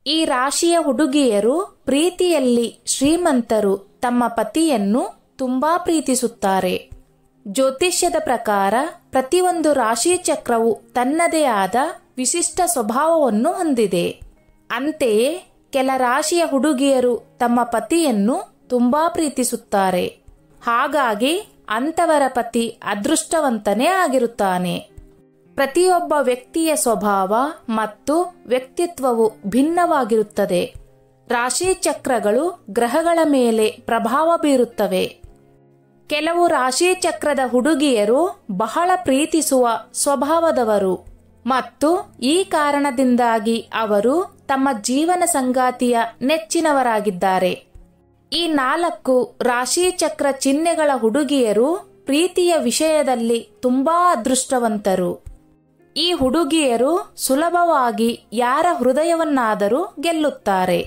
ಈ ರಾಶಿಯ ಹುಡುಗಿಯರು ಪ್ರೀತಿಯಲ್ಲಿ ಶ್ರೀಮಂತರು, ತಮ್ಮ ಪತಿಯನ್ನು ತುಂಬಾ ಪ್ರೀತಿಸುತ್ತಾರೆ. ಜ್ಯೋತಿಷ್ಯದ ಪ್ರಕಾರ ಪ್ರತಿಯೊಂದು ರಾಶಿ ಚಕ್ರವು ತನ್ನದೇ ಆದ ವಿಶಿಷ್ಟ ಸ್ವಭಾವವನ್ನು ಹೊಂದಿದೆ. ಅಂತೆಯೇ ಕೆಲ ರಾಶಿಯ ಹುಡುಗಿಯರು ತಮ್ಮ ಪತಿಯನ್ನು ತುಂಬಾ ಪ್ರೀತಿಸುತ್ತಾರೆ. ಹಾಗಾಗಿ ಅಂತವರ ಪತಿ ಅದೃಷ್ಟವಂತನೇ ಆಗಿರುತ್ತಾನೆ. ಪ್ರತಿಯೊಬ್ಬ ವ್ಯಕ್ತಿಯ ಸ್ವಭಾವ ಮತ್ತು ವ್ಯಕ್ತಿತ್ವವು ಭಿನ್ನವಾಗಿರುತ್ತದೆ. ರಾಶಿ ಚಕ್ರಗಳು ಗ್ರಹಗಳ ಮೇಲೆ ಪ್ರಭಾವ ಬೀರುತ್ತವೆ. ಕೆಲವು ರಾಶಿ ಚಕ್ರದ ಹುಡುಗಿಯರು ಬಹಳ ಪ್ರೀತಿಸುವ ಸ್ವಭಾವದವರು ಮತ್ತು ಈ ಕಾರಣದಿಂದಾಗಿ ಅವರು ತಮ್ಮ ಜೀವನ ಸಂಗಾತಿಯ ನೆಚ್ಚಿನವರಾಗಿದ್ದಾರೆ. ಈ 4 ರಾಶಿ ಚಕ್ರ ಚಿಹ್ನೆಗಳ ಹುಡುಗಿಯರು ಪ್ರೀತಿಯ ವಿಷಯದಲ್ಲಿ ತುಂಬಾ ಅದೃಷ್ಟವಂತರು. ಈ ಹುಡುಗಿಯರು ಸುಲಭವಾಗಿ ಯಾರ ಹೃದಯವನ್ನಾದರೂ ಗೆಲ್ಲುತ್ತಾರೆ.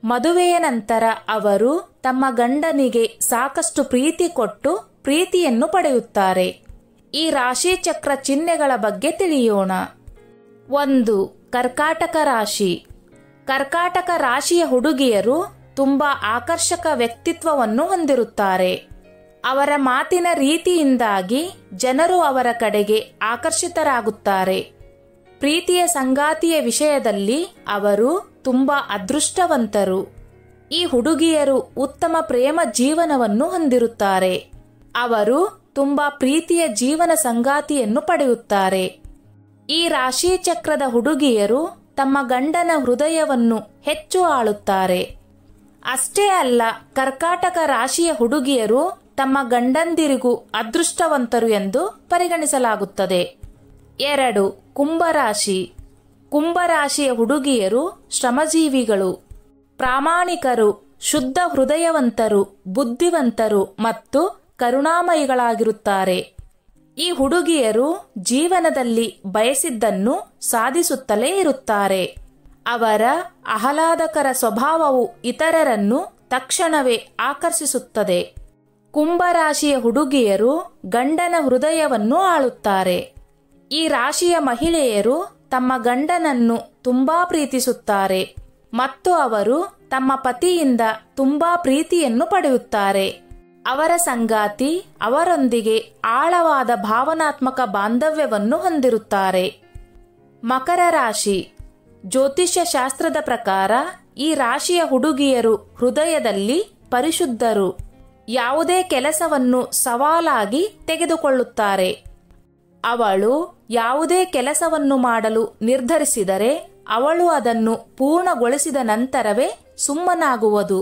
ಮದುವೆಯ ನಂತರ ಅವರು ತಮ್ಮ ಗಂಡನಿಗೆ ಸಾಕಷ್ಟು ಪ್ರೀತಿ ಕೊಟ್ಟು ಪ್ರೀತಿಯನ್ನು ಪಡೆಯುತ್ತಾರೆ. ಈ ರಾಶಿ ಚಕ್ರ ಚಿಹ್ನೆಗಳ ಬಗ್ಗೆ ತಿಳಿಯೋಣ. 1. ಕರ್ಕಾಟಕ ರಾಶಿ. ಕರ್ಕಾಟಕ ರಾಶಿಯ ಹುಡುಗಿಯರು ತುಂಬಾ ಆಕರ್ಷಕ ವ್ಯಕ್ತಿತ್ವವನ್ನು ಹೊಂದಿರುತ್ತಾರೆ. ಅವರ ಮಾತಿನ ರೀತಿಯಿಂದಾಗಿ ಜನರು ಅವರ ಕಡೆಗೆ ಆಕರ್ಷಿತರಾಗುತ್ತಾರೆ. ಪ್ರೀತಿಯ ಸಂಗಾತಿಯ ವಿಷಯದಲ್ಲಿ ಅವರು ತುಂಬಾ ಅದೃಷ್ಟವಂತರು. ಈ ಹುಡುಗಿಯರು ಉತ್ತಮ ಪ್ರೇಮ ಜೀವನವನ್ನು ಹೊಂದಿರುತ್ತಾರೆ. ಅವರು ತುಂಬಾ ಪ್ರೀತಿಯ ಜೀವನ ಸಂಗಾತಿಯನ್ನು ಪಡೆಯುತ್ತಾರೆ. ಈ ರಾಶಿ ಚಕ್ರದ ಹುಡುಗಿಯರು ತಮ್ಮ ಗಂಡನ ಹೃದಯವನ್ನು ಹೆಚ್ಚು ಆಳುತ್ತಾರೆ. ಅಷ್ಟೇ ಅಲ್ಲ, ಕರ್ಕಾಟಕ ರಾಶಿಯ ಹುಡುಗಿಯರು ತಮ್ಮ ಗಂಡಂದಿರಿಗೂ ಅದೃಷ್ಟವಂತರು ಎಂದು ಪರಿಗಣಿಸಲಾಗುತ್ತದೆ. 2. ಕುಂಭರಾಶಿ. ಕುಂಭರಾಶಿಯ ಹುಡುಗಿಯರು ಶ್ರಮಜೀವಿಗಳು, ಪ್ರಾಮಾಣಿಕರು, ಶುದ್ಧ ಹೃದಯವಂತರು, ಬುದ್ಧಿವಂತರು ಮತ್ತು ಕರುಣಾಮಯಿಗಳಾಗಿರುತ್ತಾರೆ. ಈ ಹುಡುಗಿಯರು ಜೀವನದಲ್ಲಿ ಬಯಸಿದ್ದನ್ನು ಸಾಧಿಸುತ್ತಲೇ ಇರುತ್ತಾರೆ. ಅವರ ಆಹ್ಲಾದಕರ ಸ್ವಭಾವವು ಇತರರನ್ನು ತಕ್ಷಣವೇ ಆಕರ್ಷಿಸುತ್ತದೆ. ಕುಂಭರಾಶಿಯ ಹುಡುಗಿಯರು ಗಂಡನ ಹೃದಯವನ್ನು ಆಳುತ್ತಾರೆ. ಈ ರಾಶಿಯ ಮಹಿಳೆಯರು ತಮ್ಮ ಗಂಡನನ್ನು ತುಂಬಾ ಪ್ರೀತಿಸುತ್ತಾರೆ ಮತ್ತು ಅವರು ತಮ್ಮ ಪತಿಯಿಂದ ತುಂಬಾ ಪ್ರೀತಿಯನ್ನು ಪಡೆಯುತ್ತಾರೆ. ಅವರ ಸಂಗಾತಿ ಅವರೊಂದಿಗೆ ಆಳವಾದ ಭಾವನಾತ್ಮಕ ಬಾಂಧವ್ಯವನ್ನು ಹೊಂದಿರುತ್ತಾರೆ. ಮಕರ ರಾಶಿ. ಜ್ಯೋತಿಷ್ಯ ಶಾಸ್ತ್ರದ ಪ್ರಕಾರ ಈ ರಾಶಿಯ ಹುಡುಗಿಯರು ಹೃದಯದಲ್ಲಿ ಪರಿಶುದ್ಧರು. ಯಾವುದೇ ಕೆಲಸವನ್ನು ಸವಾಲಾಗಿ ತೆಗೆದುಕೊಳ್ಳುತ್ತಾರೆ. ಅವಳು ಯಾವುದೇ ಕೆಲಸವನ್ನು ಮಾಡಲು ನಿರ್ಧರಿಸಿದರೆ ಅವಳು ಅದನ್ನು ಪೂರ್ಣಗೊಳಿಸಿದ ನಂತರವೇ ಸುಮ್ಮನಾಗುವುದು.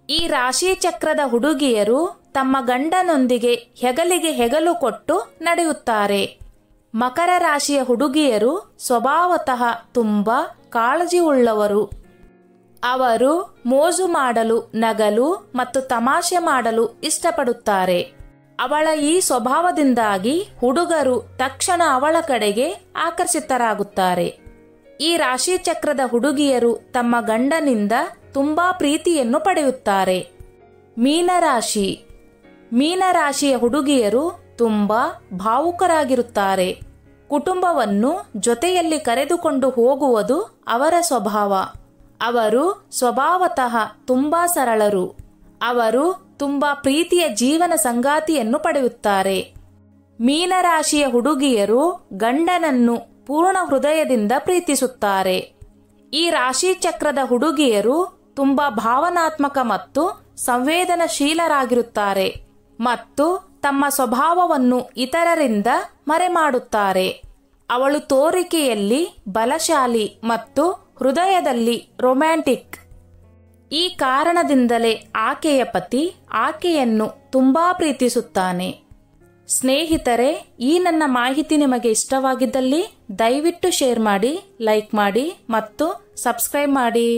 ಈ ರಾಶಿ ಚಕ್ರದ ಹುಡುಗಿಯರು ತಮ್ಮ ಗಂಡನೊಂದಿಗೆ ಹೆಗಲಿಗೆ ಹೆಗಲು ಕೊಟ್ಟು ನಡೆಯುತ್ತಾರೆ. ಮಕರ ರಾಶಿಯ ಹುಡುಗಿಯರು ಸ್ವಭಾವತಃ ತುಂಬಾ ಕಾಳಜಿ ಉಳ್ಳವರು. ಅವರು ಮೋಜು ಮಾಡಲು, ನಗಲು ಮತ್ತು ತಮಾಷೆ ಮಾಡಲು ಇಷ್ಟಪಡುತ್ತಾರೆ. ಅವಳ ಈ ಸ್ವಭಾವದಿಂದಾಗಿ ಹುಡುಗರು ತಕ್ಷಣ ಅವಳ ಕಡೆಗೆ ಆಕರ್ಷಿತರಾಗುತ್ತಾರೆ. ಈ ರಾಶಿ ಚಕ್ರದ ಹುಡುಗಿಯರು ತಮ್ಮ ಗಂಡನಿಂದ ತುಂಬಾ ಪ್ರೀತಿಯನ್ನು ಪಡೆಯುತ್ತಾರೆ. ಮೀನರಾಶಿ. ಮೀನರಾಶಿಯ ಹುಡುಗಿಯರು ತುಂಬಾ ಭಾವುಕರಾಗಿರುತ್ತಾರೆ. ಕುಟುಂಬವನ್ನು ಜೊತೆಯಲ್ಲಿ ಕರೆದುಕೊಂಡು ಹೋಗುವುದು ಅವರ ಸ್ವಭಾವ. ಅವರು ಸ್ವಭಾವತಃ ತುಂಬಾ ಸರಳರು. ಅವರು ತುಂಬಾ ಪ್ರೀತಿಯ ಜೀವನ ಸಂಗಾತಿಯನ್ನು ಪಡೆಯುತ್ತಾರೆ. ಮೀನರಾಶಿಯ ಹುಡುಗಿಯರು ಗಂಡನನ್ನು ಪೂರ್ಣ ಹೃದಯದಿಂದ ಪ್ರೀತಿಸುತ್ತಾರೆ. ಈ ರಾಶಿ ಚಕ್ರದ ಹುಡುಗಿಯರು ತುಂಬಾ ಭಾವನಾತ್ಮಕ ಮತ್ತು ಸಂವೇದನಶೀಲರಾಗಿರುತ್ತಾರೆ ಮತ್ತು ತಮ್ಮ ಸ್ವಭಾವವನ್ನು ಇತರರಿಂದ ಮರೆಮಾಡುತ್ತಾರೆ. ಅವಳು ತೋರಿಕೆಯಲ್ಲಿ ಬಲಶಾಲಿ ಮತ್ತು ಹೃದಯದಲ್ಲಿ ರೊಮ್ಯಾಂಟಿಕ್. ಈ ಕಾರಣದಿಂದಲೇ ಆಕೆಯ ಪತಿ ಆಕೆಯನ್ನು ತುಂಬಾ ಪ್ರೀತಿಸುತ್ತಾನೆ. ಸ್ನೇಹಿತರೆ, ಈ ನನ್ನ ಮಾಹಿತಿ ನಿಮಗೆ ಇಷ್ಟವಾಗಿದ್ದಲ್ಲಿ ದಯವಿಟ್ಟು ಶೇರ್ ಮಾಡಿ, ಲೈಕ್ ಮಾಡಿ ಮತ್ತು ಸಬ್ಸ್ಕ್ರೈಬ್ ಮಾಡಿ.